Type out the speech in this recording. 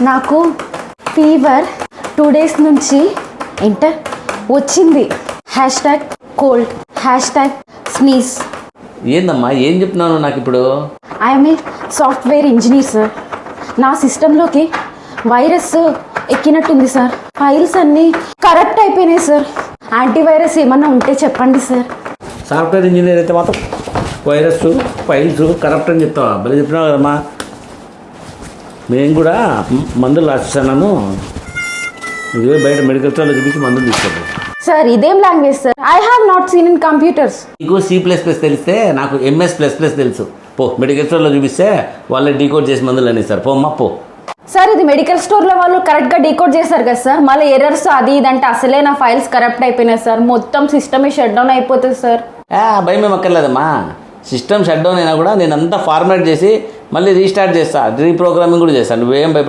నాకు fever 2 days నుంచి వచ్చింది. #Cold #sneeze. ఏందమ్మా ఏం చెప్తున్నాను నాకు ఇప్పుడు? I'm a software engineer sir. నా సిస్టంలోకి వైరస్ ఎక్కినట్టుంది సార్. ఫైల్స్ అన్నీ కరప్ట్ అయిపోయినాయి సార్. యాంటీవైరస్ ఏమన్నా ఉంటే చెప్పండి సార్. సాఫ్ట్వేర్ ఇంజనీర్ అయితే మాత్రం వైరస్ ఫైల్స్ కరప్ట్ అని చెప్తావా? భలే చెప్తున్నావు కదమ్మా. మేము కూడా మందులు రాసిస్తున్నాను, ఇదే బయట మెడికల్ స్టోర్లో చూపించి మందులు తీసుకోండి. సార్ ఇదేం language sir? I have not seen in computers. నీకు C++ తెలిస్తే నాకు MS++ తెలుసు. పో మెడికల్ స్టోర్లో చూపిస్తే వాళ్ళే డీకోడ్ చేసి మందులు అని సార్. పోమ్మా పో. సార్ ఇది మెడికల్ స్టోర్లో వాళ్ళు కరెక్ట్గా డీకోడ్ చేశారు కదా సార్. మళ్ళీ ఎర్రర్స్ అది ఇదంటే అసలే నా ఫైల్స్ కరప్ట్ అయిపోయినాయి సార్. మొత్తం సిస్టమే షట్ డౌన్ అయిపోతుంది సార్. భయం ఏం అక్కర్లేదమ్మా. సిస్టమ్ షట్ డౌన్ అయినా కూడా నేను అంతా ఫార్మాట్ చేసి మళ్ళీ రీస్టార్ట్ చేస్తా, రీప్రోగ్రామింగ్ కూడా చేస్తాను. నువ్వేం భయపడ